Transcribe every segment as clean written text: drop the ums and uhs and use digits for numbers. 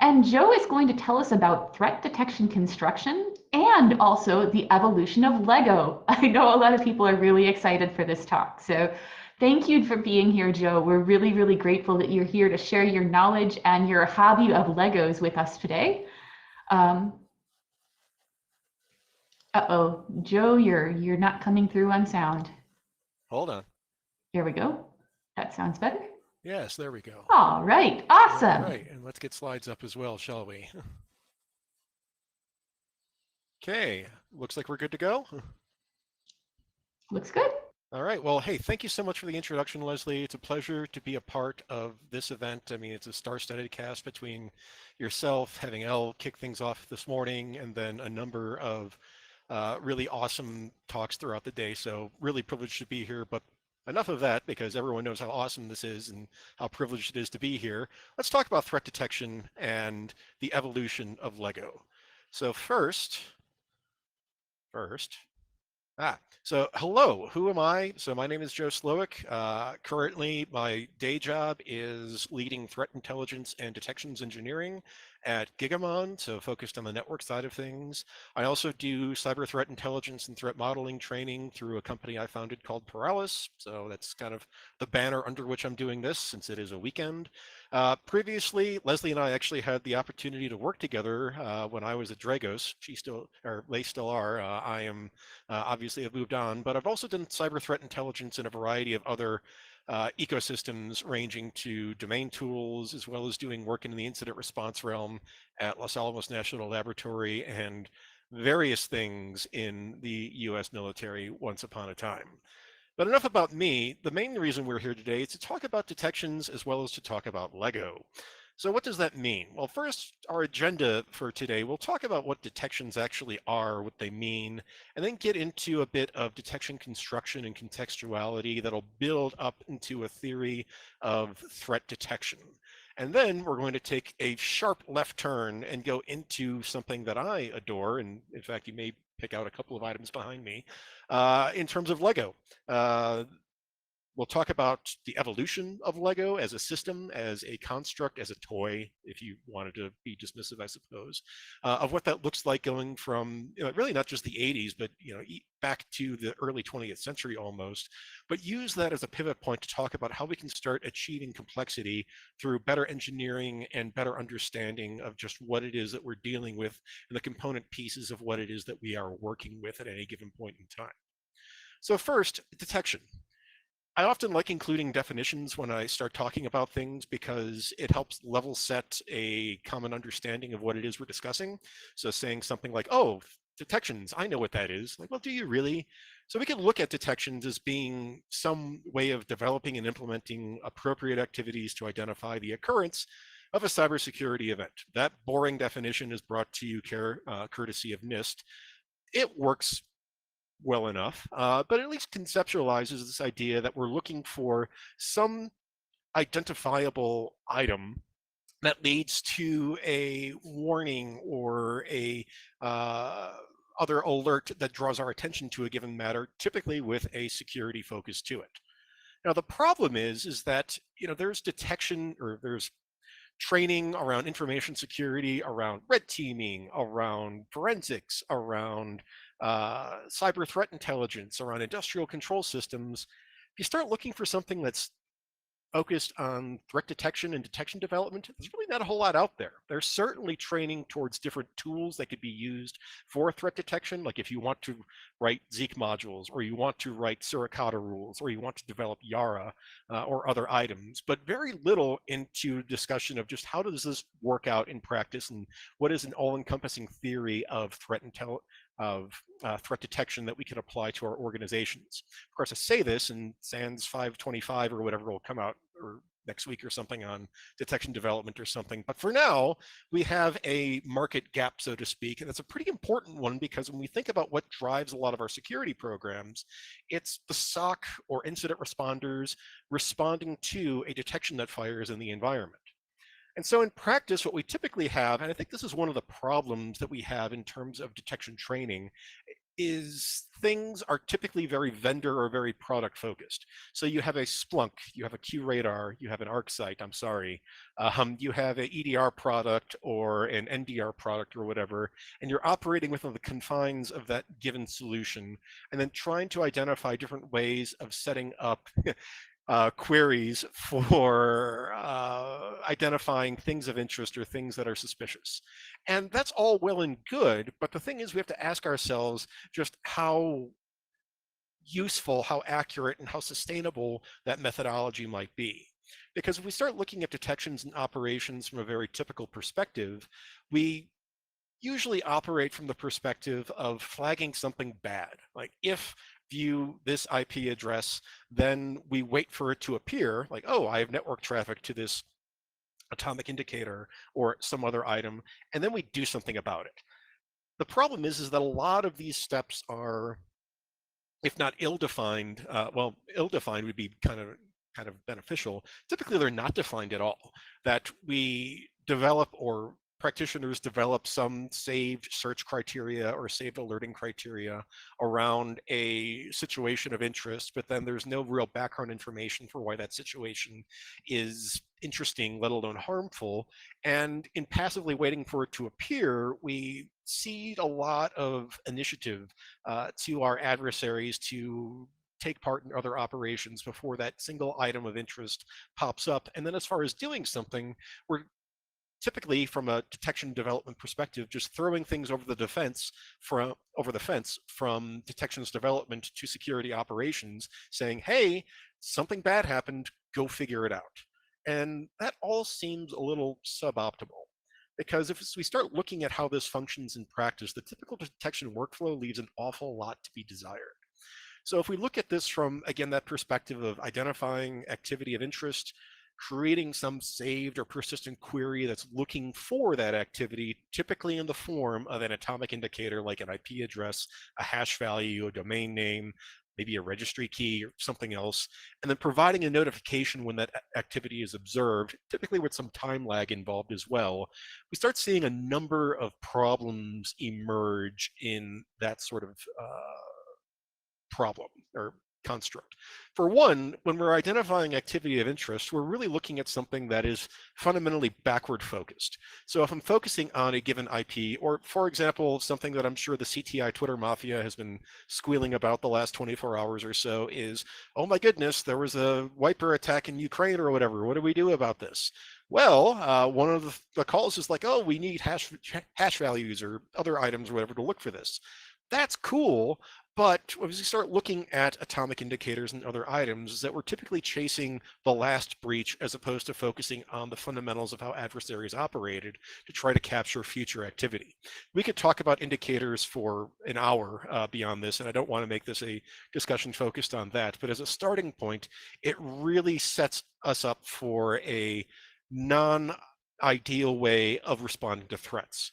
And Joe is going to tell us about threat detection construction and also the evolution of Lego. I know a lot of people are really excited for this talk. So thank you for being here, Joe. We're really, really grateful that you're here to share your knowledge and your hobby of Legos with us today. Um, uh-oh, Joe, you're not coming through on sound. Hold on. Here we go. That sounds better. Yes, there we go. All right, All awesome. right, and let's get slides up as well, shall we? Okay, looks like we're good to go. Looks good. All right, well, hey, thank you so much for the introduction, Leslie. It's a pleasure to be a part of this event. I mean, it's a star-studded cast between yourself, having Elle kick things off this morning, and then a number of really awesome talks throughout the day. So really privileged to be here, but enough of that because everyone knows how awesome this is and how privileged it is to be here. Let's talk about threat detection and the evolution of Lego. So first, so hello, who am I? So my name is Joe Slowik. Currently, my day job is leading threat intelligence and detections engineering at Gigamon, so focused on the network side of things. I also do cyber threat intelligence and threat modeling training through a company I founded called Paralis. So that's kind of the banner under which I'm doing this since it is a weekend. Previously, Leslie and I actually had the opportunity to work together when I was at Dragos. They still are. I am obviously have moved on, but I've also done cyber threat intelligence in a variety of other ecosystems ranging to domain tools, as well as doing work in the incident response realm at Los Alamos National Laboratory and various things in the US military once upon a time. But enough about me. The main reason we're here today is to talk about detections as well as to talk about Lego. So what does that mean? Well, first, our agenda for today, we'll talk about what detections actually are, what they mean, and then get into a bit of detection construction and contextuality that'll build up into a theory of threat detection. And then we're going to take a sharp left turn and go into something that I adore. And in fact, you may pick out a couple of items behind me in terms of Lego. Uh, We'll talk about the evolution of Lego as a system, as a construct, as a toy, if you wanted to be dismissive, I suppose, of what that looks like going from really not just the 80s, but back to the early 20th century almost, but use that as a pivot point to talk about how we can start achieving complexity through better engineering and better understanding of just what it is that we're dealing with and the component pieces of what it is that we are working with at any given point in time. So first, detection. I often like including definitions when I start talking about things because it helps level set a common understanding of what it is we're discussing. So saying something like, oh, detections, I know what that is. Like, well, do you really? So we can look at detections as being some way of developing and implementing appropriate activities to identify the occurrence of a cybersecurity event. That boring definition is brought to you courtesy of NIST. It works well enough, but at least conceptualizes this idea that we're looking for some identifiable item that leads to a warning or a other alert that draws our attention to a given matter, typically with a security focus to it. Now, the problem is that there's detection or there's training around information security, around red teaming, around forensics, around cyber threat intelligence, around industrial control systems. If you start looking for something that's focused on threat detection and detection development, there's really not a whole lot out there. There's certainly training towards different tools that could be used for threat detection. Like if you want to write Zeek modules, or you want to write Suricata rules, or you want to develop Yara or other items, but very little into discussion of just how does this work out in practice and what is an all-encompassing theory of threat detection that we can apply to our organizations. Of course, I say this, and SANS 525 or whatever will come out or next week or something on detection development or something. But for now, we have a market gap, so to speak, and it's a pretty important one because when we think about what drives a lot of our security programs, it's the SOC or incident responders responding to a detection that fires in the environment. And so in practice, what we typically have, and I think this is one of the problems that we have in terms of detection training, is things are typically very vendor or very product focused. So you have a Splunk, you have a QRadar, you have an ArcSight, I'm sorry, you have a EDR product or an NDR product or whatever, and you're operating within the confines of that given solution, and then trying to identify different ways of setting up queries for identifying things of interest or things that are suspicious. And that's all well and good, but the thing is we have to ask ourselves just how useful, how accurate, and how sustainable that methodology might be. Because if we start looking at detections and operations from a very typical perspective, we usually operate from the perspective of flagging something bad. Like if view this IP address, then we wait for it to appear, like, oh, I have network traffic to this atomic indicator or some other item, and then we do something about it. The problem is that a lot of these steps are, if not ill-defined, well, ill-defined would be kind of beneficial. Typically, they're not defined at all. That we develop or practitioners develop some saved search criteria or saved alerting criteria around a situation of interest, but then there's no real background information for why that situation is interesting, let alone harmful. And in passively waiting for it to appear, we cede a lot of initiative to our adversaries to take part in other operations before that single item of interest pops up. And then as far as doing something, we're typically from a detection development perspective, just throwing things over the fence from detections development to security operations, saying, hey, something bad happened, go figure it out. And that all seems a little suboptimal. Because if we start looking at how this functions in practice, the typical detection workflow leaves an awful lot to be desired. So if we look at this from, again, that perspective of identifying activity of interest, creating some saved or persistent query that's looking for that activity, typically in the form of an atomic indicator like an IP address, a hash value, a domain name, maybe a registry key or something else, and then providing a notification when that activity is observed, typically with some time lag involved as well, we start seeing a number of problems emerge in that sort of problem or construct. For one, when we're identifying activity of interest, we're really looking at something that is fundamentally backward focused. So if I'm focusing on a given IP, or for example, something that I'm sure the CTI Twitter mafia has been squealing about the last 24 hours or so is, oh my goodness, there was a wiper attack in Ukraine or whatever. What do we do about this? Well, one of the calls is like, oh, we need hash values or other items or whatever to look for this. That's cool, but as we start looking at atomic indicators and other items, is that we're typically chasing the last breach as opposed to focusing on the fundamentals of how adversaries operated to try to capture future activity. We could talk about indicators for an hour beyond this, and I don't want to make this a discussion focused on that, but as a starting point, it really sets us up for a non-ideal way of responding to threats.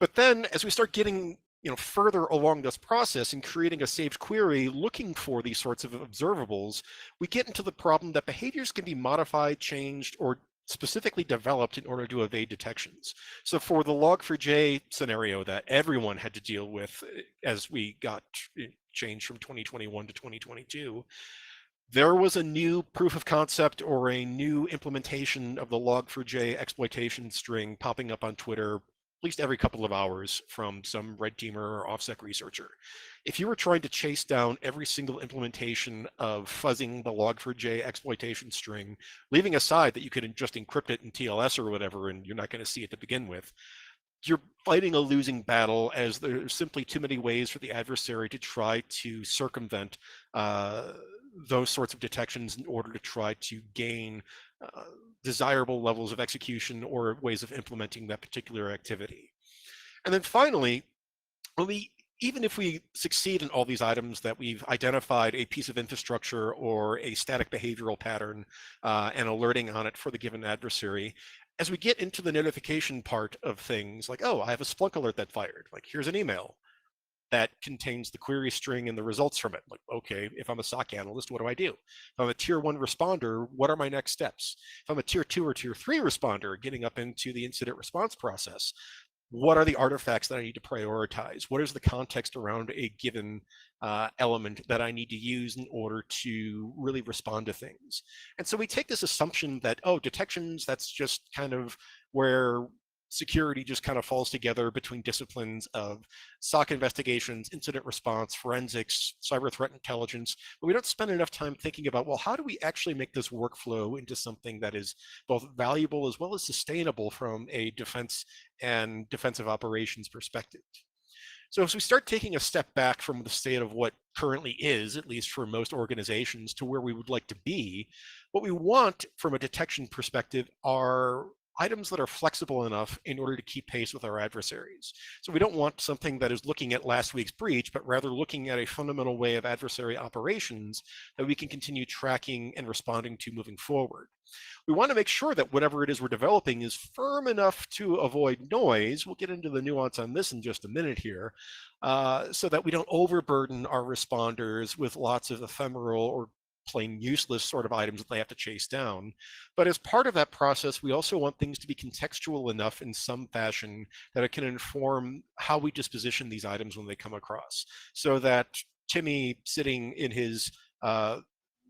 But then as we start getting further along this process and creating a saved query looking for these sorts of observables, we get into the problem that behaviors can be modified, changed, or specifically developed in order to evade detections. So for the log4j scenario that everyone had to deal with as we got changed from 2021 to 2022, there was a new proof of concept or a new implementation of the log4j exploitation string popping up on Twitter at least every couple of hours from some red teamer or OffSec researcher. If you were trying to chase down every single implementation of fuzzing the log4j exploitation string, leaving aside that you could just encrypt it in TLS or whatever, and you're not going to see it to begin with, you're fighting a losing battle as there's simply too many ways for the adversary to try to circumvent those sorts of detections in order to try to gain desirable levels of execution or ways of implementing that particular activity. And then finally, even if we succeed in all these items that we've identified a piece of infrastructure or a static behavioral pattern and alerting on it for the given adversary, as we get into the notification part of things like, oh, I have a Splunk alert that fired, like here's an email that contains the query string and the results from it. Like, okay, if I'm a SOC analyst, what do I do? If I'm a tier 1 responder, what are my next steps? If I'm a tier 2 or tier 3 responder getting up into the incident response process, what are the artifacts that I need to prioritize? What is the context around a given element that I need to use in order to really respond to things? And so we take this assumption that, oh, detections, that's just kind of where security just kind of falls together between disciplines of SOC investigations, incident response, forensics, cyber threat intelligence, but we don't spend enough time thinking about, well, how do we actually make this workflow into something that is both valuable as well as sustainable from a defense and defensive operations perspective? So as we start taking a step back from the state of what currently is, at least for most organizations, to where we would like to be, what we want from a detection perspective are items that are flexible enough in order to keep pace with our adversaries. So we don't want something that is looking at last week's breach, but rather looking at a fundamental way of adversary operations that we can continue tracking and responding to moving forward. We want to make sure that whatever it is we're developing is firm enough to avoid noise. We'll get into the nuance on this in just a minute here, so that we don't overburden our responders with lots of ephemeral or plain useless sort of items that they have to chase down. But as part of that process, we also want things to be contextual enough in some fashion that it can inform how we disposition these items when they come across. So that Timmy sitting in his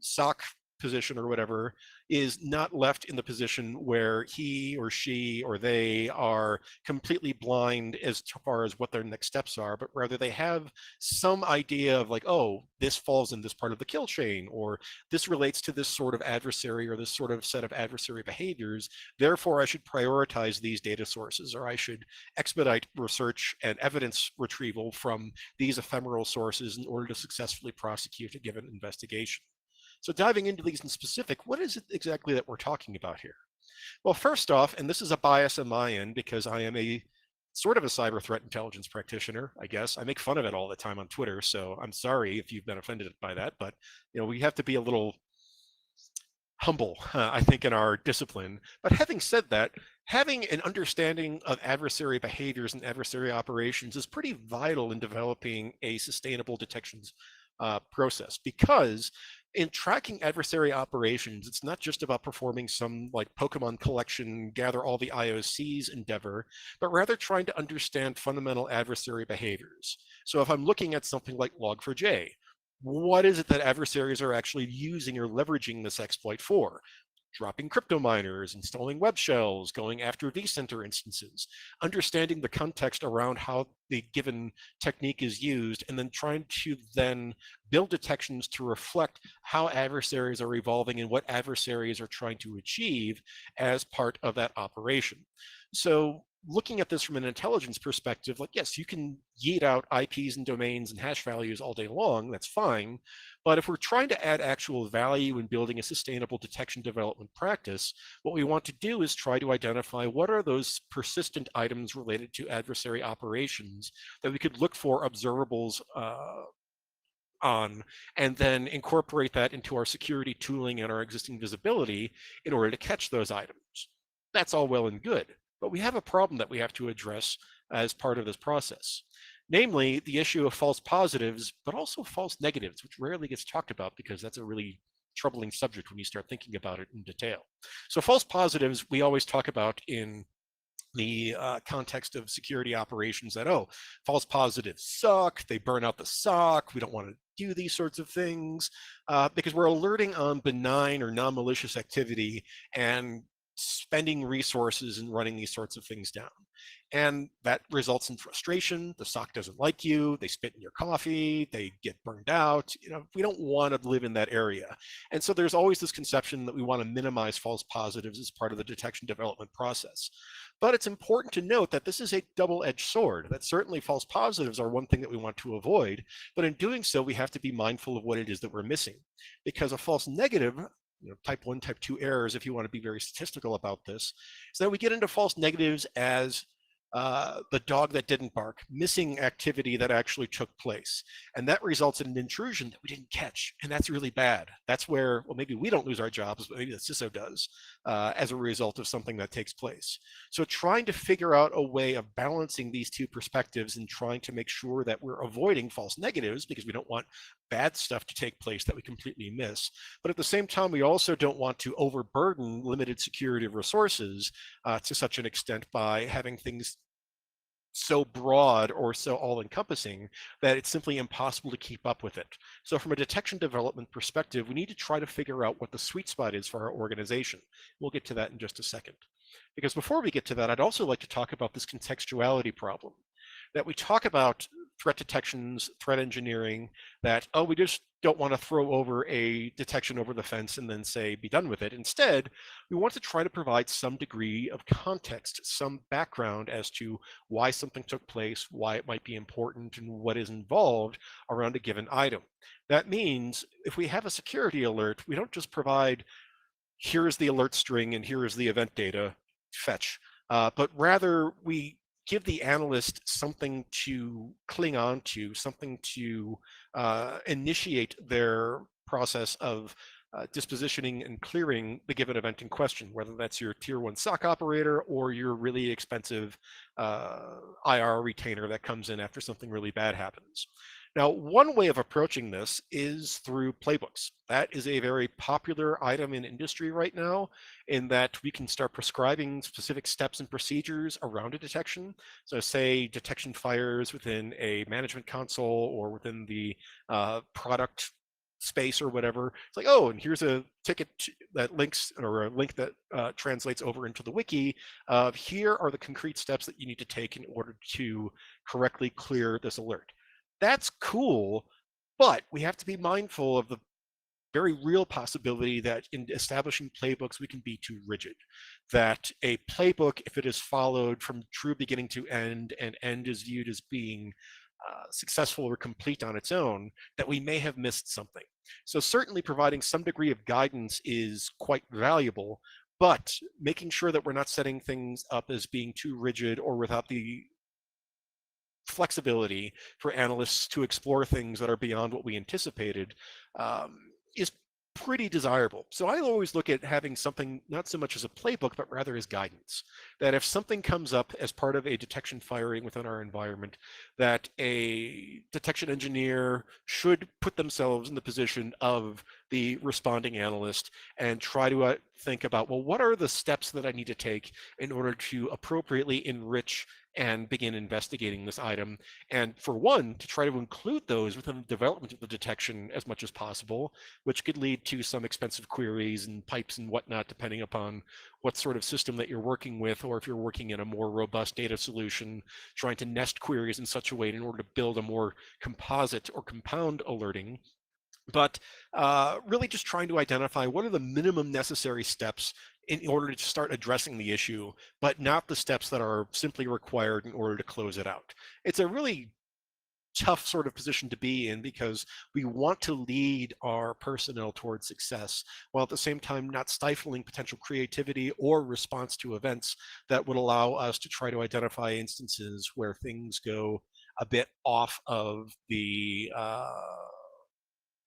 SOC position or whatever is not left in the position where he or she or they are completely blind as far as what their next steps are, but rather they have some idea of like, oh, this falls in this part of the kill chain, or this relates to this sort of adversary or this sort of set of adversary behaviors. Therefore, I should prioritize these data sources, or I should expedite research and evidence retrieval from these ephemeral sources in order to successfully prosecute a given investigation. So diving into these in specific, what is it exactly that we're talking about here? Well, first off, and this is a bias on my end because I am a sort of a cyber threat intelligence practitioner, I guess. I make fun of it all the time on Twitter, so I'm sorry if you've been offended by that, but we have to be a little humble, I think, in our discipline. But having said that, having an understanding of adversary behaviors and adversary operations is pretty vital in developing a sustainable detections process, because in tracking adversary operations, it's not just about performing some like Pokemon collection, gather all the IOCs endeavor, but rather trying to understand fundamental adversary behaviors. So if I'm looking at something like Log4j, what is it that adversaries are actually using or leveraging this exploit for? Dropping crypto miners, installing web shells, going after vCenter instances, understanding the context around how the given technique is used, and then trying to then build detections to reflect how adversaries are evolving and what adversaries are trying to achieve as part of that operation. So looking at this from an intelligence perspective, like, yes, you can yeet out IPs and domains and hash values all day long, that's fine. But if we're trying to add actual value in building a sustainable detection development practice, what we want to do is try to identify what are those persistent items related to adversary operations that we could look for observables on, and then incorporate that into our security tooling and our existing visibility in order to catch those items. That's all well and good, but we have a problem that we have to address as part of this process. Namely, the issue of false positives, but also false negatives, which rarely gets talked about because that's a really troubling subject when you start thinking about it in detail. So false positives, we always talk about in the context of security operations that, oh, false positives suck, they burn out the SOC, we don't want to do these sorts of things, because we're alerting on benign or non-malicious activity and spending resources and running these sorts of things down. And that results in frustration. The SOC doesn't like you. They spit in your coffee. They get burned out. We don't want to live in that area. And so there's always this conception that we want to minimize false positives as part of the detection development process. But it's important to note that this is a double-edged sword, that certainly false positives are one thing that we want to avoid. But in doing so, we have to be mindful of what it is that we're missing. Because a false negative, type 1, type 2 errors, if you want to be very statistical about this, is that we get into false negatives as the dog that didn't bark, missing activity that actually took place. And that results in an intrusion that we didn't catch. And that's really bad. That's where, well, maybe we don't lose our jobs, but maybe the CISO does as a result of something that takes place. So trying to figure out a way of balancing these two perspectives and trying to make sure that we're avoiding false negatives, because we don't want bad stuff to take place that we completely miss. But at the same time, we also don't want to overburden limited security resources to such an extent by having things so broad or so all-encompassing that it's simply impossible to keep up with it. So from a detection development perspective, we need to try to figure out what the sweet spot is for our organization. We'll get to that in just a second. Because before we get to that, I'd also like to talk about this contextuality problem. That we talk about threat detections, threat engineering, that, oh, we just don't want to throw over a detection over the fence and then say, be done with it. Instead, we want to try to provide some degree of context, some background as to why something took place, why it might be important, and what is involved around a given item. That means if we have a security alert, we don't just provide, here's the alert string and here is the event data, fetch, but rather we give the analyst something to cling on to, something to initiate their process of dispositioning and clearing the given event in question, whether that's your tier 1 SOC operator or your really expensive IR retainer that comes in after something really bad happens. Now, one way of approaching this is through playbooks. That is a very popular item in industry right now, in that we can start prescribing specific steps and procedures around a detection. So say detection fires within a management console or within the product space or whatever. It's like, oh, and here's a ticket that links, or a link that translates over into the wiki. Here are the concrete steps that you need to take in order to correctly clear this alert. That's cool, but we have to be mindful of the very real possibility that in establishing playbooks, we can be too rigid. That a playbook, if it is followed from true beginning to end, and end is viewed as being successful or complete on its own, that we may have missed something. So certainly providing some degree of guidance is quite valuable, but making sure that we're not setting things up as being too rigid or without the flexibility for analysts to explore things that are beyond what we anticipated is pretty desirable. So I always look at having something not so much as a playbook, but rather as guidance. That if something comes up as part of a detection firing within our environment, that a detection engineer should put themselves in the position of the responding analyst and try to think about, well, what are the steps that I need to take in order to appropriately enrich and begin investigating this item. And for one, to try to include those within the development of the detection as much as possible, which could lead to some expensive queries and pipes and whatnot, depending upon what sort of system that you're working with, or if you're working in a more robust data solution, trying to nest queries in such a way in order to build a more composite or compound alerting. But really just trying to identify what are the minimum necessary steps in order to start addressing the issue, but not the steps that are simply required in order to close it out. It's a really tough sort of position to be in, because we want to lead our personnel towards success, while at the same time not stifling potential creativity or response to events that would allow us to try to identify instances where things go a bit off of the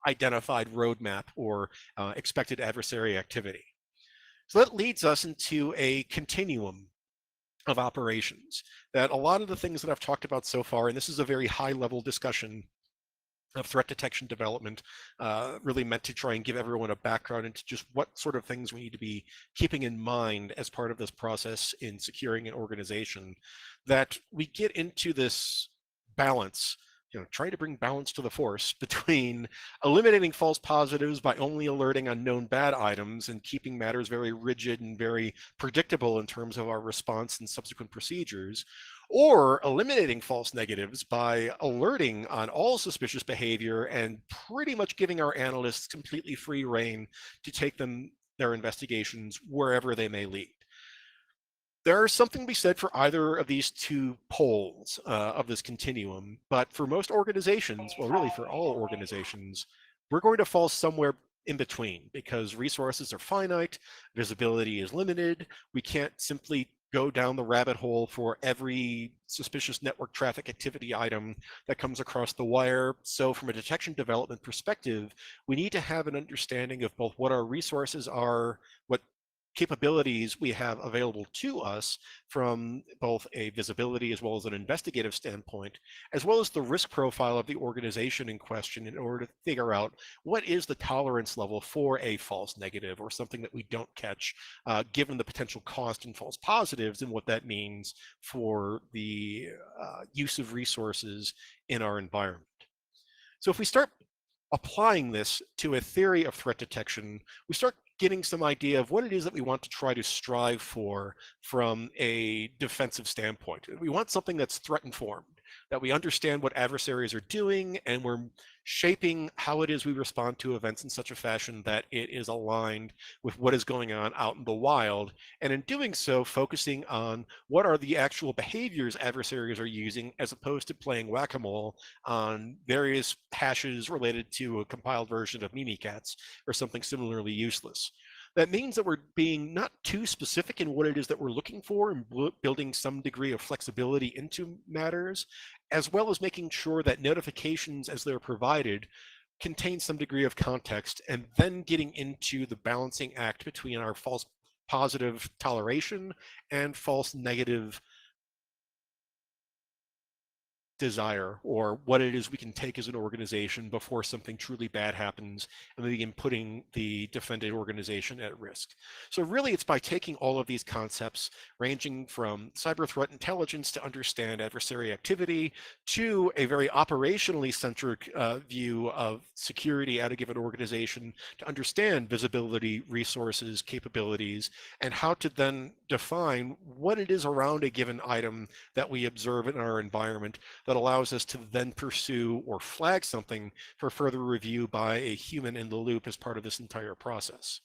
identified roadmap or expected adversary activity. So that leads us into a continuum of operations, that a lot of the things that I've talked about so far, and this is a very high level discussion of threat detection development, really meant to try and give everyone a background into just what sort of things we need to be keeping in mind as part of this process in securing an organization, that we get into this balance, trying to bring balance to the force between eliminating false positives by only alerting on known bad items and keeping matters very rigid and very predictable in terms of our response and subsequent procedures, or eliminating false negatives by alerting on all suspicious behavior and pretty much giving our analysts completely free rein to take their investigations wherever they may lead. There's something to be said for either of these two poles of this continuum, but for most organizations, well, really for all organizations, we're going to fall somewhere in between, because resources are finite, visibility is limited. We can't simply go down the rabbit hole for every suspicious network traffic activity item that comes across the wire. So from a detection development perspective, we need to have an understanding of both what our resources are, what capabilities we have available to us from both a visibility as well as an investigative standpoint, as well as the risk profile of the organization in question in order to figure out what is the tolerance level for a false negative or something that we don't catch, given the potential cost in false positives and what that means for the use of resources in our environment. So if we start applying this to a theory of threat detection, we start getting some idea of what it is that we want to try to strive for from a defensive standpoint. We want something that's threat informed, that we understand what adversaries are doing, and we're shaping how it is we respond to events in such a fashion that it is aligned with what is going on out in the wild. And in doing so, focusing on what are the actual behaviors adversaries are using, as opposed to playing whack-a-mole on various hashes related to a compiled version of Mimikatz or something similarly useless. That means that we're being not too specific in what it is that we're looking for and building some degree of flexibility into matters, as well as making sure that notifications as they're provided contain some degree of context, and then getting into the balancing act between our false positive toleration and false negative desire, or what it is we can take as an organization before something truly bad happens and we begin putting the defended organization at risk. So really it's by taking all of these concepts ranging from cyber threat intelligence to understand adversary activity to a very operationally centric view of security at a given organization to understand visibility, resources, capabilities, and how to then define what it is around a given item that we observe in our environment that allows us to then pursue or flag something for further review by a human in the loop as part of this entire process.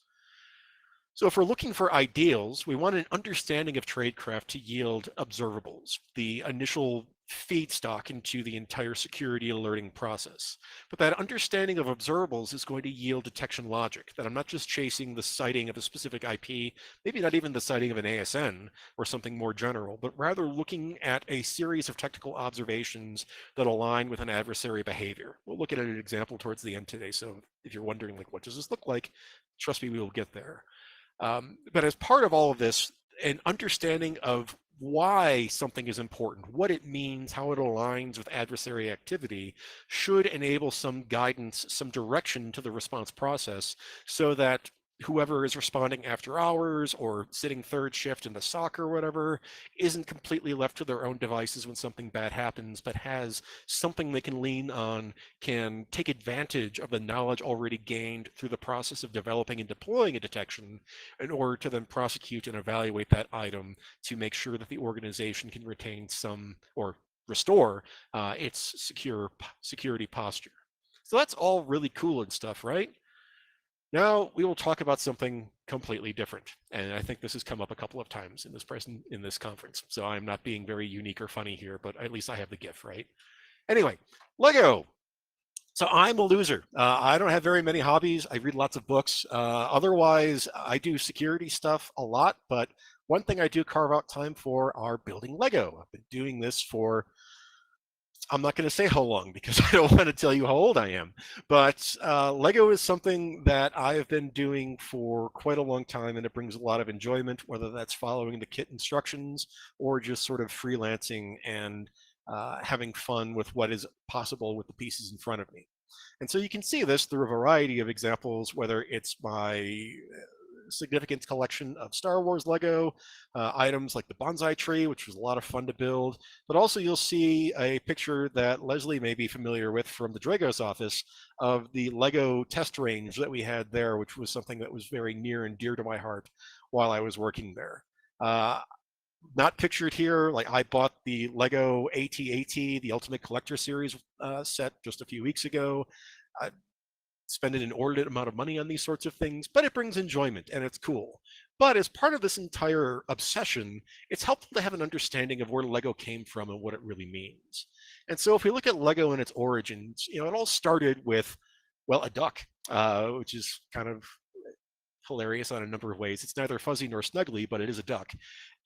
So if we're looking for ideals, we want an understanding of tradecraft to yield observables, the initial feedstock into the entire security alerting process. But that understanding of observables is going to yield detection logic, that I'm not just chasing the citing of a specific IP, maybe not even the citing of an ASN or something more general, but rather looking at a series of technical observations that align with an adversary behavior. We'll look at an example towards the end today. So if you're wondering, like, what does this look like? Trust me, we will get there. But as part of all of this, an understanding of why something is important, what it means, how it aligns with adversary activity should enable some guidance, some direction to the response process so that whoever is responding after hours or sitting third shift in the SOC or whatever isn't completely left to their own devices when something bad happens, but has something they can lean on, can take advantage of the knowledge already gained through the process of developing and deploying a detection in order to then prosecute and evaluate that item to make sure that the organization can retain some or restore its security posture. So that's all really cool and stuff, right? Now we will talk about something completely different, and I think this has come up a couple of times in this conference. So I'm not being very unique or funny here, but at least I have the gift, right? Anyway, Lego. So I'm a loser. I don't have very many hobbies. I read lots of books. Otherwise, I do security stuff a lot, but one thing I do carve out time for are building Lego. I've been doing this for, I'm not going to say how long because I don't want to tell you how old I am, but Lego is something that I have been doing for quite a long time, and it brings a lot of enjoyment, whether that's following the kit instructions or just sort of freelancing and having fun with what is possible with the pieces in front of me. And so you can see this through a variety of examples, whether it's my significant collection of Star Wars Lego, items like the bonsai tree, which was a lot of fun to build, but also you'll see a picture that Leslie may be familiar with from the Dragos office of the Lego test range that we had there, which was something that was very near and dear to my heart while I was working there. Not pictured here, like I bought the Lego AT-AT, the Ultimate Collector Series set just a few weeks ago. I spend an inordinate amount of money on these sorts of things, but it brings enjoyment and it's cool. But as part of this entire obsession, it's helpful to have an understanding of where Lego came from and what it really means. And so if we look at Lego and its origins, it all started with, well, a duck, which is kind of hilarious on a number of ways. It's neither fuzzy nor snuggly, but it is a duck.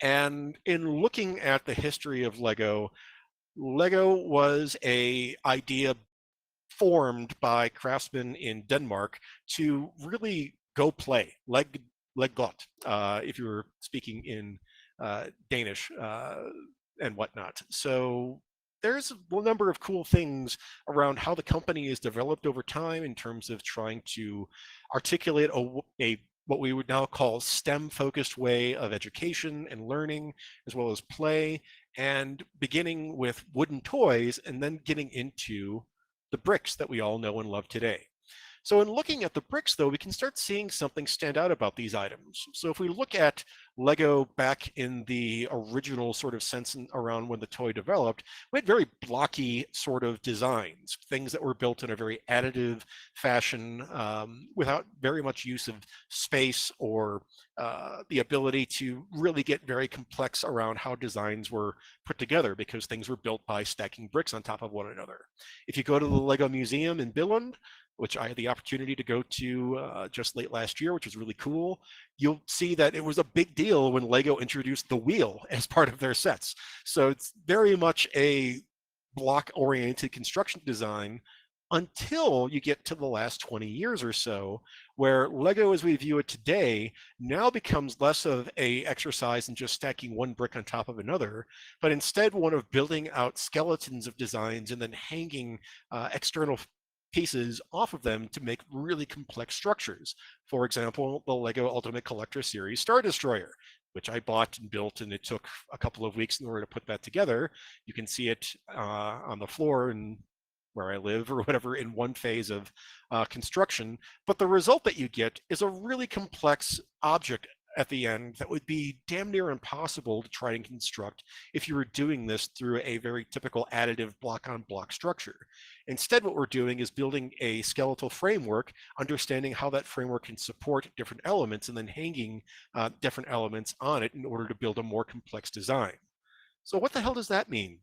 And in looking at the history of Lego, Lego was an idea formed by craftsmen in Denmark to really go play. leggot, if you're speaking in Danish and whatnot. So there's a number of cool things around how the company is developed over time in terms of trying to articulate a what we would now call STEM-focused way of education and learning, as well as play, and beginning with wooden toys and then getting into the bricks that we all know and love today. So in looking at the bricks, though, we can start seeing something stand out about these items. So if we look at Lego back in the original sort of sense around when the toy developed, we had very blocky sort of designs, things that were built in a very additive fashion without very much use of space or the ability to really get very complex around how designs were put together because things were built by stacking bricks on top of one another. If you go to the Lego Museum in Billund, which I had the opportunity to go to just late last year, which was really cool, you'll see that it was a big deal when Lego introduced the wheel as part of their sets. So it's very much a block-oriented construction design until you get to the last 20 years or so, where Lego as we view it today now becomes less of a exercise in just stacking one brick on top of another, but instead one of building out skeletons of designs and then hanging external pieces off of them to make really complex structures. For example, the Lego Ultimate Collector Series Star Destroyer, which I bought and built, and it took a couple of weeks in order to put that together. You can see it on the floor and where I live or whatever in one phase of construction. But the result that you get is a really complex object at the end that would be damn near impossible to try and construct if you were doing this through a very typical additive block on block structure. Instead, what we're doing is building a skeletal framework, understanding how that framework can support different elements, and then hanging different elements on it in order to build a more complex design. So what the hell does that mean?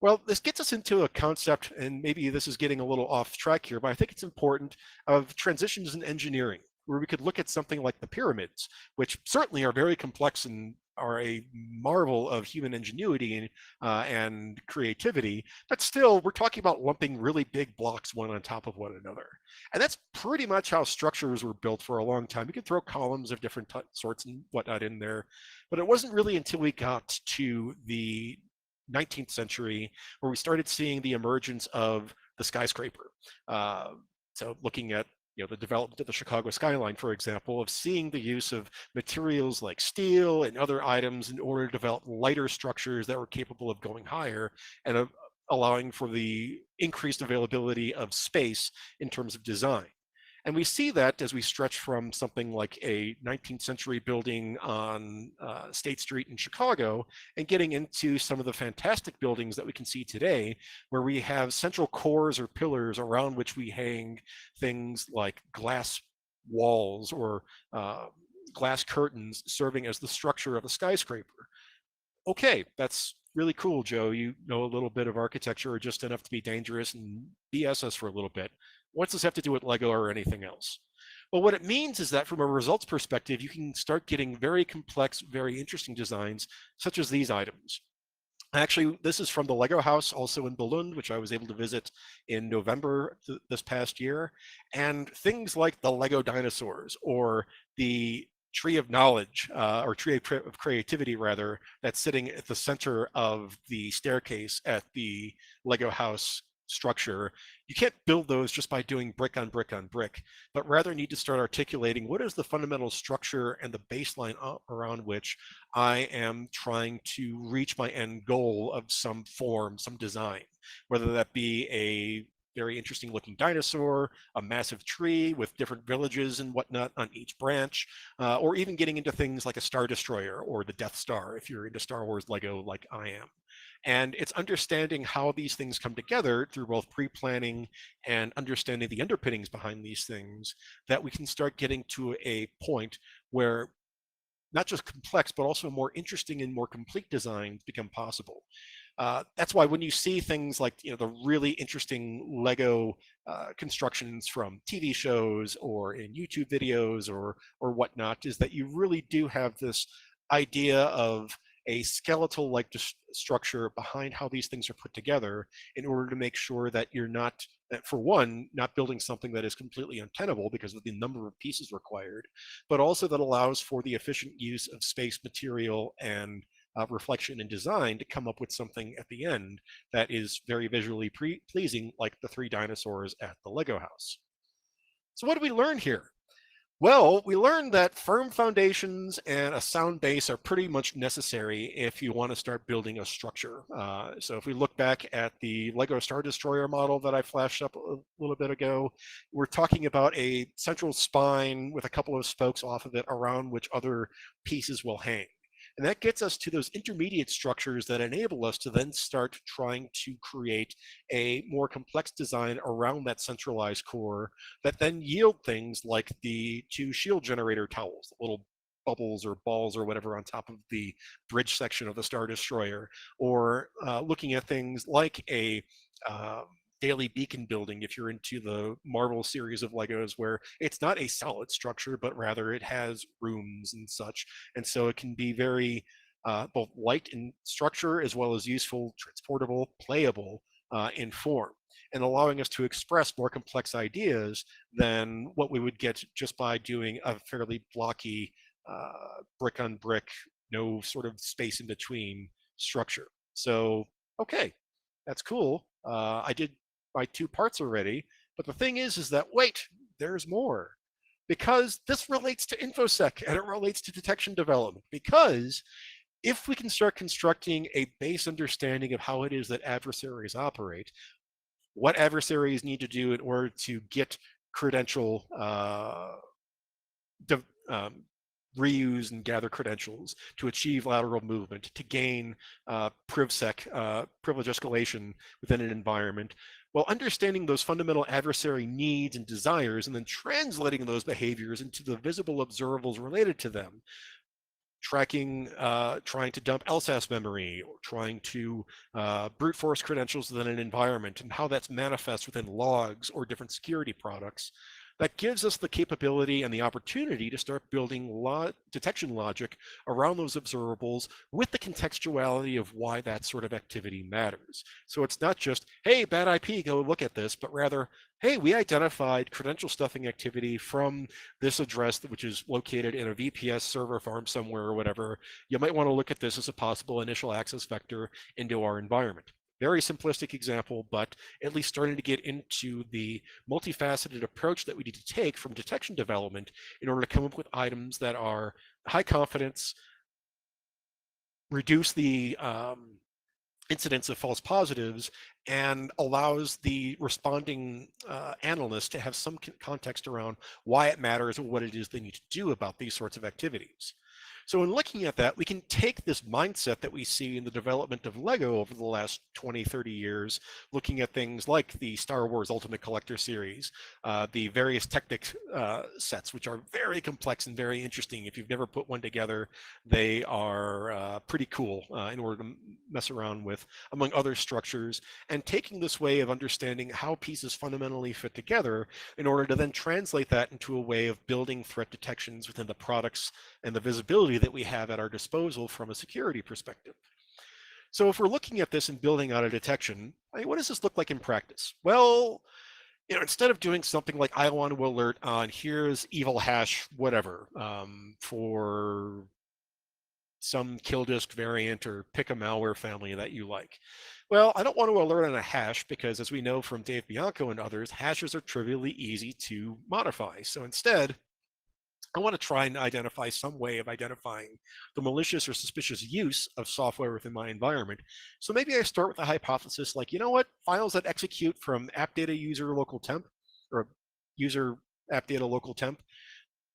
Well, this gets us into a concept, and maybe this is getting a little off track here, but I think it's important, of transitions in engineering, where we could look at something like the pyramids, which certainly are very complex and are a marvel of human ingenuity and creativity, but still we're talking about lumping really big blocks one on top of one another. And that's pretty much how structures were built for a long time. You could throw columns of different sorts and whatnot in there, but it wasn't really until we got to the 19th century where we started seeing the emergence of the skyscraper. So looking at the development of the Chicago skyline, for example, of seeing the use of materials like steel and other items in order to develop lighter structures that were capable of going higher and allowing for the increased availability of space in terms of design. And we see that as we stretch from something like a 19th century building on State Street in Chicago and getting into some of the fantastic buildings that we can see today, where we have central cores or pillars around which we hang things like glass walls or glass curtains serving as the structure of a skyscraper. Okay, that's really cool, Joe. You know a little bit of architecture or just enough to be dangerous and BS us for a little bit. What's this have to do with Lego or anything else? Well, what it means is that from a results perspective, you can start getting very complex, very interesting designs, such as these items. Actually, this is from the Lego house, also in Billund, which I was able to visit in November this past year. And things like the Lego dinosaurs or the tree of knowledge or tree of creativity, rather, that's sitting at the center of the staircase at the Lego house structure. You can't build those just by doing brick on brick on brick, but rather need to start articulating what is the fundamental structure and the baseline around which I am trying to reach my end goal of some form, some design, whether that be a very interesting looking dinosaur, a massive tree with different villages and whatnot on each branch, or even getting into things like a Star Destroyer or the Death Star, if you're into Star Wars Lego like I am. And it's understanding how these things come together through both pre-planning and understanding the underpinnings behind these things that we can start getting to a point where not just complex, but also more interesting and more complete designs become possible. That's why when you see things like the really interesting Lego constructions from TV shows or in YouTube videos or whatnot, is that you really do have this idea of a skeletal-like structure behind how these things are put together in order to make sure that you're not, for one, not building something that is completely untenable because of the number of pieces required, but also that allows for the efficient use of space, material, and reflection and design to come up with something at the end that is very visually pleasing, like the three dinosaurs at the Lego house. So what did we learn here? Well, we learned that firm foundations and a sound base are pretty much necessary if you want to start building a structure. So if we look back at the Lego Star Destroyer model that I flashed up a little bit ago, we're talking about a central spine with a couple of spokes off of it around which other pieces will hang. And that gets us to those intermediate structures that enable us to then start trying to create a more complex design around that centralized core that then yield things like the two shield generator towels, the little bubbles or balls or whatever on top of the bridge section of the Star Destroyer, or looking at things like a daily beacon building if you're into the Marvel series of Legos, where it's not a solid structure, but rather it has rooms and such. And so it can be very both light in structure as well as useful, transportable, playable in form, and allowing us to express more complex ideas than what we would get just by doing a fairly blocky brick on brick, no sort of space in between structure. So, okay, that's cool. I did my 2 parts already, but the thing is that, wait, there's more. Because this relates to InfoSec and it relates to detection development. Because if we can start constructing a base understanding of how it is that adversaries operate, what adversaries need to do in order to get credential reuse and gather credentials, to achieve lateral movement, to gain PrivSec, privilege escalation within an environment. Well, understanding those fundamental adversary needs and desires and then translating those behaviors into the visible observables related to them, tracking, trying to dump LSAS memory, or trying to brute force credentials within an environment and how that's manifest within logs or different security products, that gives us the capability and the opportunity to start building detection logic around those observables with the contextuality of why that sort of activity matters. So it's not just, hey, bad IP, go look at this, but rather, hey, we identified credential stuffing activity from this address, which is located in a VPS server farm somewhere or whatever. You might want to look at this as a possible initial access vector into our environment. Very simplistic example, but at least starting to get into the multifaceted approach that we need to take from detection development in order to come up with items that are high confidence, reduce the incidence of false positives, and allows the responding analyst to have some context around why it matters and what it is they need to do about these sorts of activities. So in looking at that, we can take this mindset that we see in the development of Lego over the last 20, 30 years, looking at things like the Star Wars Ultimate Collector series, the various Technic sets, which are very complex and very interesting. If you've never put one together, they are pretty cool in order to mess around with, among other structures, and taking this way of understanding how pieces fundamentally fit together in order to then translate that into a way of building threat detections within the products and the visibility that we have at our disposal from a security perspective. So if we're looking at this and building out a detection, I mean, what does this look like in practice? Well, instead of doing something like I want to alert on here's evil hash, whatever, for some kill disk variant or pick a malware family that you like. Well, I don't want to alert on a hash because, as we know from Dave Bianco and others, hashes are trivially easy to modify. So instead, I want to try and identify some way of identifying the malicious or suspicious use of software within my environment. So maybe I start with a hypothesis like, you know what, files that execute from app data user local temp or user app data local temp,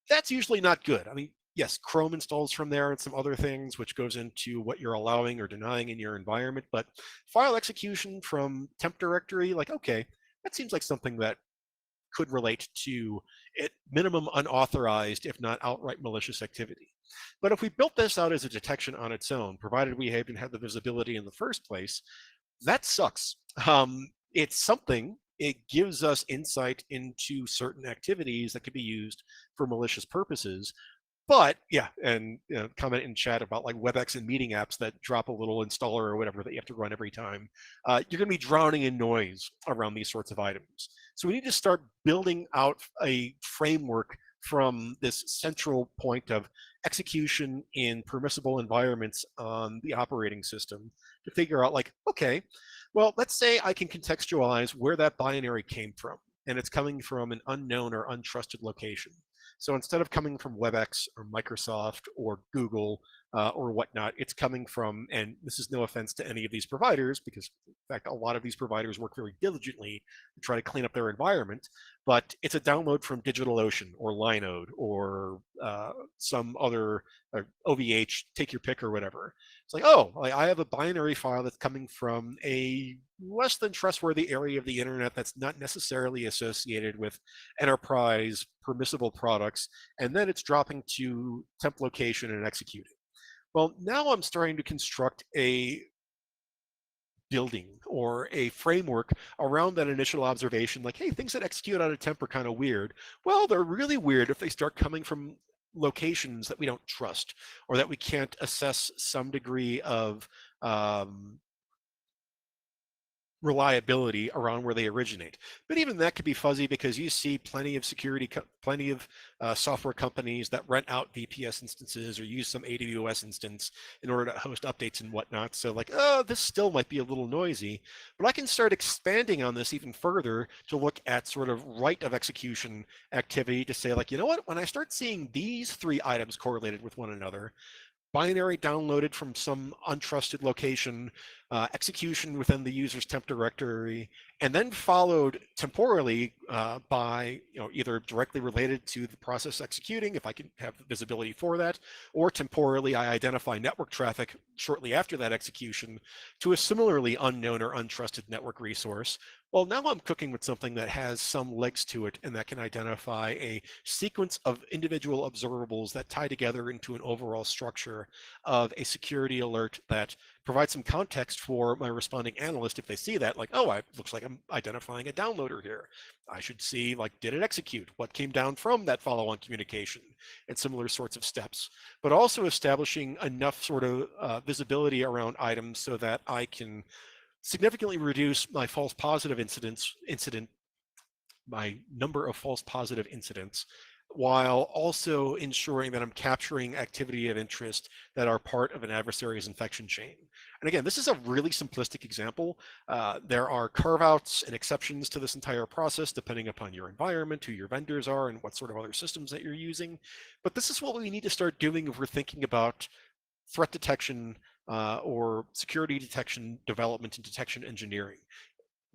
that's usually not good. I mean, yes, Chrome installs from there and some other things, which goes into what you're allowing or denying in your environment. But file execution from temp directory, like, okay, that seems like something that could relate to at minimum unauthorized, if not outright malicious activity. But if we built this out as a detection on its own, provided we hadn't had the visibility in the first place, that sucks. It's something, it gives us insight into certain activities that could be used for malicious purposes, But yeah, and comment in chat about like WebEx and meeting apps that drop a little installer or whatever that you have to run every time. You're going to be drowning in noise around these sorts of items. So we need to start building out a framework from this central point of execution in permissible environments on the operating system to figure out like, okay, well, let's say I can contextualize where that binary came from, and it's coming from an unknown or untrusted location. So instead of coming from WebEx or Microsoft or Google or whatnot, it's coming from, and this is no offense to any of these providers, because in fact, a lot of these providers work very diligently to try to clean up their environment, but it's a download from DigitalOcean or Linode or some other OVH, take your pick or whatever. It's like, oh, I have a binary file that's coming from a less than trustworthy area of the internet that's not necessarily associated with enterprise permissible products, and then it's dropping to temp location and executing. Well, now I'm starting to construct a building or a framework around that initial observation, like, hey, things that execute out of temp are kind of weird. Well, they're really weird if they start coming from locations that we don't trust or that we can't assess some degree of reliability around where they originate. But even that could be fuzzy because you see plenty of plenty of software companies that rent out VPS instances or use some AWS instance in order to host updates and whatnot. So like, oh, this still might be a little noisy, but I can start expanding on this even further to look at sort of right of execution activity to say like, you know what, when I start seeing these three items correlated with one another, binary downloaded from some untrusted location, execution within the user's temp directory, and then followed temporally by either directly related to the process executing, if I can have visibility for that, or temporally I identify network traffic shortly after that execution to a similarly unknown or untrusted network resource. Well, now I'm cooking with something that has some legs to it and that can identify a sequence of individual observables that tie together into an overall structure of a security alert that provides some context for my responding analyst if they see that, like, oh, it looks like I'm identifying a downloader here. I should see, like, did it execute? What came down from that follow-on communication? And similar sorts of steps. But also establishing enough sort of visibility around items so that I can significantly reduce my false positive my number of false positive incidents, while also ensuring that I'm capturing activity of interest that are part of an adversary's infection chain. And again, this is a really simplistic example. There are carve-outs and exceptions to this entire process, depending upon your environment, who your vendors are, and what sort of other systems that you're using. But this is what we need to start doing if we're thinking about threat detection or security detection, development, and detection engineering.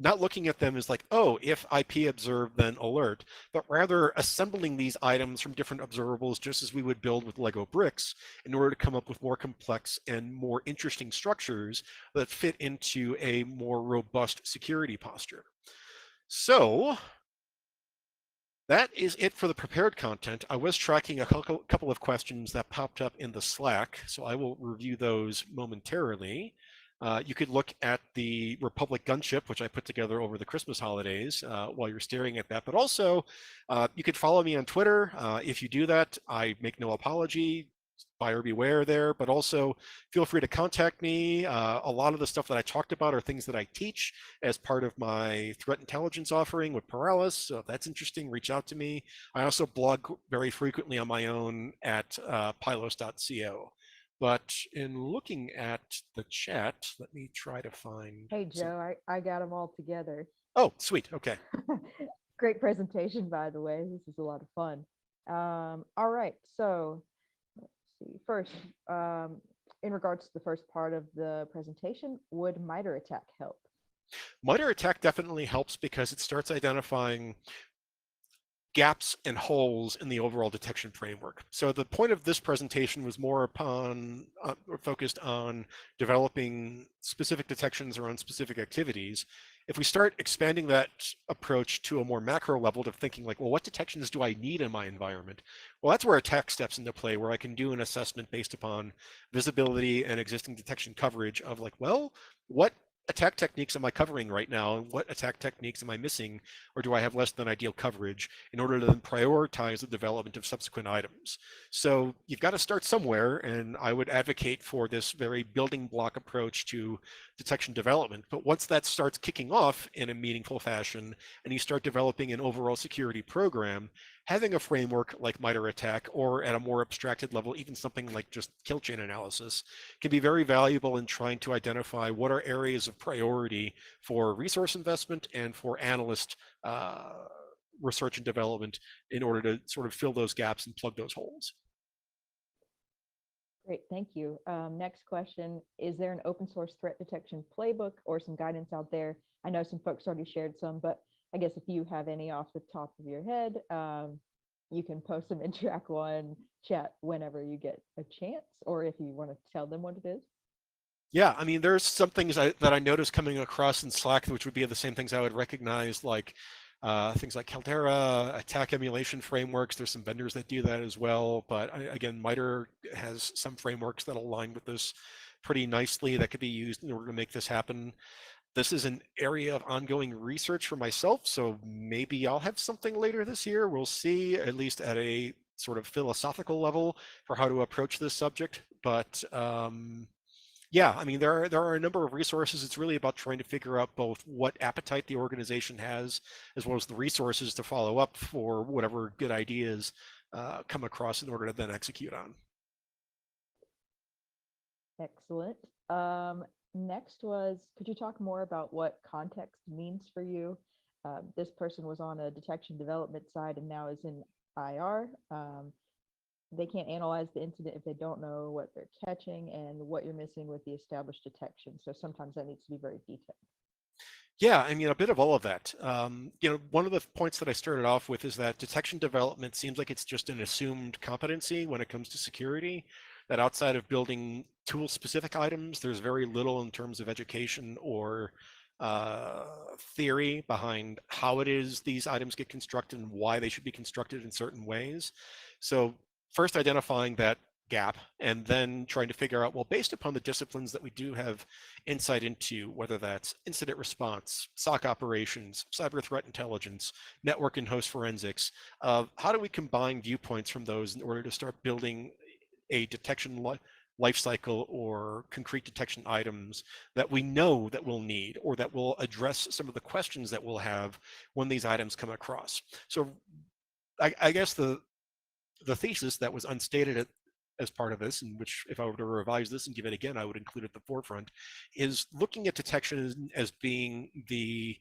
Not looking at them as like, oh, if IP observe, then alert, but rather assembling these items from different observables just as we would build with Lego bricks in order to come up with more complex and more interesting structures that fit into a more robust security posture. So that is it for the prepared content. I was tracking a couple of questions that popped up in the Slack, so I will review those momentarily. You could look at the Republic gunship, which I put together over the Christmas holidays while you're staring at that. But also, you could follow me on Twitter. If you do that, I make no apology. Buyer beware there, but also feel free to contact me. A lot of the stuff that I talked about are things that I teach as part of my threat intelligence offering with Paralysis. So if that's interesting, reach out to me. I also blog very frequently on my own at pylos.co. But in looking at the chat, let me try to find. Hey, Joe, I got them all together. Oh, sweet. Okay. Great presentation, by the way. This is a lot of fun. All right. So let's see. First, in regards to the first part of the presentation, would MITRE ATT&CK help? MITRE ATT&CK definitely helps because it starts identifying gaps and holes in the overall detection framework. So the point of this presentation was more upon focused on developing specific detections around specific activities. If we start expanding that approach to a more macro level of thinking like, well, what detections do I need in my environment? Well, that's where ATT&CK steps into play, where I can do an assessment based upon visibility and existing detection coverage of like, well, what attack techniques am I covering right now, and what attack techniques am I missing, or do I have less than ideal coverage, in order to then prioritize the development of subsequent items. So you've got to start somewhere, and I would advocate for this very building block approach to detection development. But once that starts kicking off in a meaningful fashion, and you start developing an overall security program, having a framework like MITRE ATT&CK, or at a more abstracted level, even something like just kill chain analysis, can be very valuable in trying to identify what are areas of priority for resource investment and for analyst research and development in order to sort of fill those gaps and plug those holes. Great, thank you. Next question, is there an open source threat detection playbook or some guidance out there? I know some folks already shared some, but I guess if you have any off the top of your head, you can post them in Track One chat whenever you get a chance, or if you want to tell them what it is. Yeah, I mean, there's some things that I noticed coming across in Slack, which would be the same things I would recognize, like things like Caldera, attack emulation frameworks. There's some vendors that do that as well. But again, MITRE has some frameworks that align with this pretty nicely that could be used in order to make this happen. This is an area of ongoing research for myself, so maybe I'll have something later this year. We'll see, at least at a sort of philosophical level, for how to approach this subject. But yeah, I mean, there are a number of resources. It's really about trying to figure out both what appetite the organization has, as well as the resources to follow up for whatever good ideas come across in order to then execute on. Excellent. Next was, could you talk more about what context means for you? This person was on a detection development side and now is in IR. They can't analyze the incident if they don't know what they're catching and what you're missing with the established detection. So sometimes that needs to be very detailed. Yeah, I mean, a bit of all of that. You know, one of the points that I started off with is that detection development seems like it's just an assumed competency when it comes to security, that outside of building tool-specific items, there's very little in terms of education or theory behind how it is these items get constructed and why they should be constructed in certain ways. So first identifying that gap, and then trying to figure out, well, based upon the disciplines that we do have insight into, whether that's incident response, SOC operations, cyber threat intelligence, network and host forensics, how do we combine viewpoints from those in order to start building a detection lifecycle or concrete detection items that we know that we'll need, or that will address some of the questions that we'll have when these items come across. So I guess the thesis that was unstated as part of this, and which if I were to revise this and give it again, I would include at the forefront, is looking at detection as being the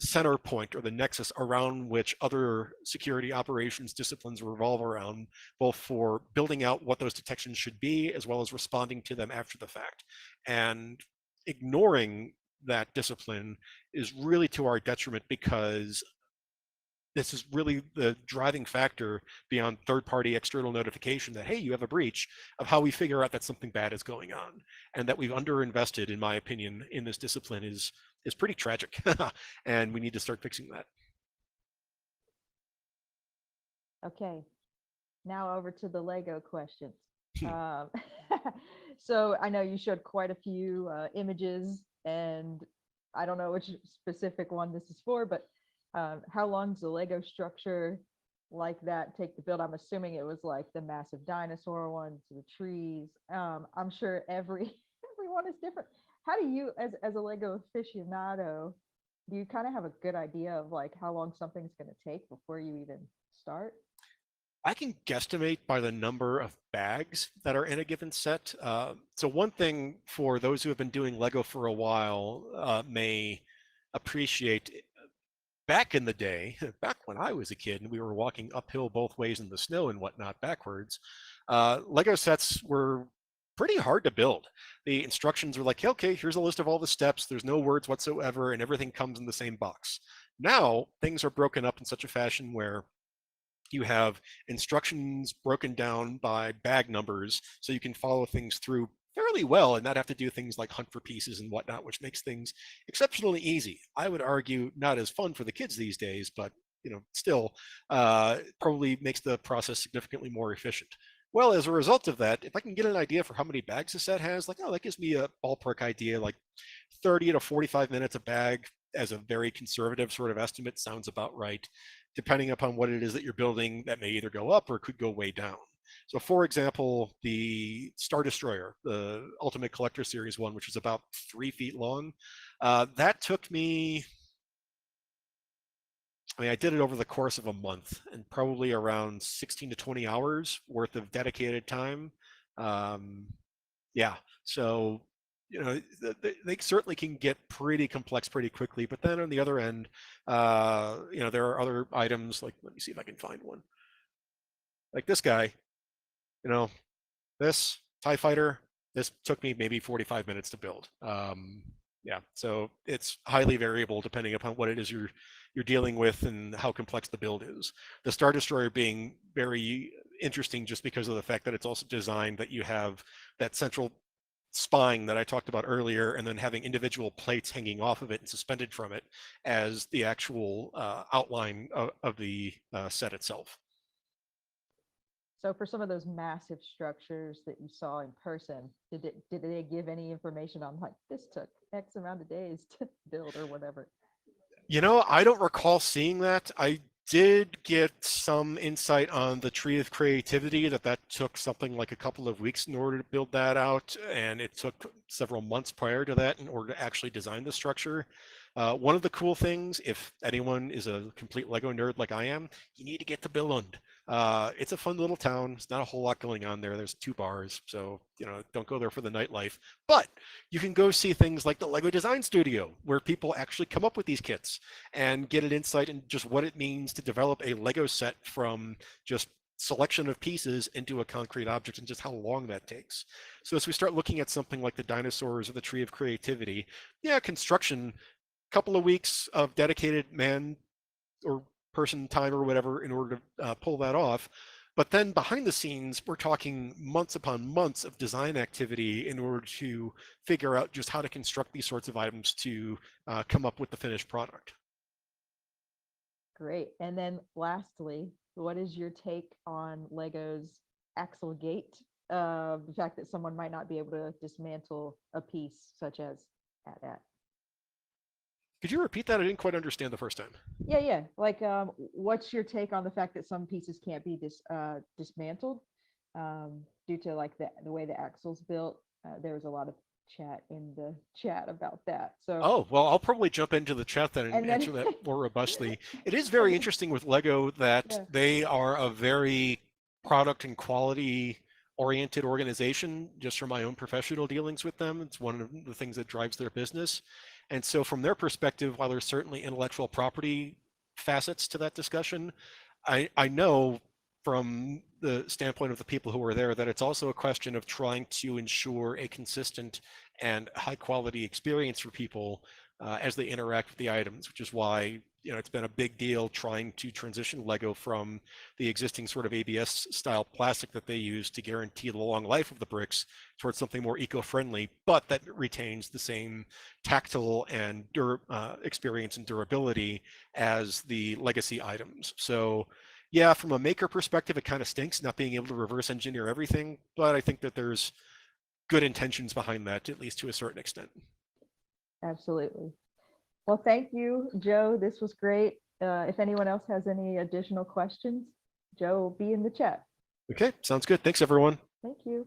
center point or the nexus around which other security operations disciplines revolve around, both for building out what those detections should be, as well as responding to them after the fact. And ignoring that discipline is really to our detriment, because this is really the driving factor beyond third-party external notification that, hey, you have a breach, of how we figure out that something bad is going on. And that we've underinvested, in my opinion, in this discipline is pretty tragic. And we need to start fixing that. Okay, now over to the Lego questions. So I know you showed quite a few images, and I don't know which specific one this is for, but how long does a Lego structure like that take to build? I'm assuming it was like the massive dinosaur ones, the trees. I'm sure everyone is different. How do you, as a Lego aficionado, do you kind of have a good idea of like how long something's going to take before you even start? I can guesstimate by the number of bags that are in a given set. So one thing for those who have been doing Lego for a while may appreciate, back in the day, back when I was a kid and we were walking uphill both ways in the snow and whatnot backwards, Lego sets were pretty hard to build. The instructions were like, okay, here's a list of all the steps. There's no words whatsoever, and everything comes in the same box. Now, things are broken up in such a fashion where you have instructions broken down by bag numbers, so you can follow things through fairly well and not have to do things like hunt for pieces and whatnot, which makes things exceptionally easy. I would argue not as fun for the kids these days, but still probably makes the process significantly more efficient. Well, as a result of that, if I can get an idea for how many bags a set has, like, oh, that gives me a ballpark idea, like 30 to 45 minutes a bag as a very conservative sort of estimate sounds about right. Depending upon what it is that you're building, that may either go up or could go way down. So for example, the Star Destroyer, the Ultimate Collector Series one, which is about 3 feet long, that took me, I mean, I did it over the course of a month and probably around 16 to 20 hours worth of dedicated time. Yeah, so, you know, they certainly can get pretty complex pretty quickly. But then on the other end, you know, there are other items like, let me see if I can find one. Like this guy, you know, this TIE fighter, this took me maybe 45 minutes to build. Yeah, so it's highly variable depending upon what it is you're dealing with and how complex the build is. The Star Destroyer being very interesting just because of the fact that it's also designed that you have that central spine that I talked about earlier, and then having individual plates hanging off of it and suspended from it as the actual outline of the set itself. So for some of those massive structures that you saw in person, did they give any information on like this took X amount of days to build or whatever? You know, I don't recall seeing that. I did get some insight on the Tree of Creativity that took something like a couple of weeks in order to build that out, and it took several months prior to that in order to actually design the structure. One of the cool things, if anyone is a complete Lego nerd like I am, you need to get to Billund. It's a fun little town. There's not a whole lot going on there. There's 2 bars, so you know, don't go there for the nightlife. But you can go see things like the Lego Design Studio, where people actually come up with these kits and get an insight in just what it means to develop a Lego set from just selection of pieces into a concrete object and just how long that takes. So as we start looking at something like the dinosaurs or the Tree of Creativity, yeah, construction, couple of weeks of dedicated man or person time or whatever in order to pull that off. But then behind the scenes, we're talking months upon months of design activity in order to figure out just how to construct these sorts of items to come up with the finished product. Great. And then lastly, what is your take on Lego's axle gate? The fact that someone might not be able to dismantle a piece such as at. Could you repeat that? I didn't quite understand the first time. Yeah. Like, what's your take on the fact that some pieces can't be dismantled due to like the way the axle's built? There was a lot of chat in the chat about that. So, oh, well, I'll probably jump into the chat then and And then- answer that more robustly. It is very interesting with Lego that they are a very product and quality oriented organization. Just from my own professional dealings with them, it's one of the things that drives their business. And so from their perspective, while there's certainly intellectual property facets to that discussion, I know from the standpoint of the people who were there that it's also a question of trying to ensure a consistent and high quality experience for people as they interact with the items, which is why, you know, it's been a big deal trying to transition Lego from the existing sort of ABS style plastic that they use to guarantee the long life of the bricks towards something more eco-friendly, but that retains the same tactile and experience and durability as the legacy items. So yeah, from a maker perspective, it kind of stinks not being able to reverse engineer everything, but I think that there's good intentions behind that, at least to a certain extent. absolutely. Well, thank you, Joe. This was great. If anyone else has any additional questions, Joe will be in the chat. Okay, sounds good. Thanks, everyone. Thank you.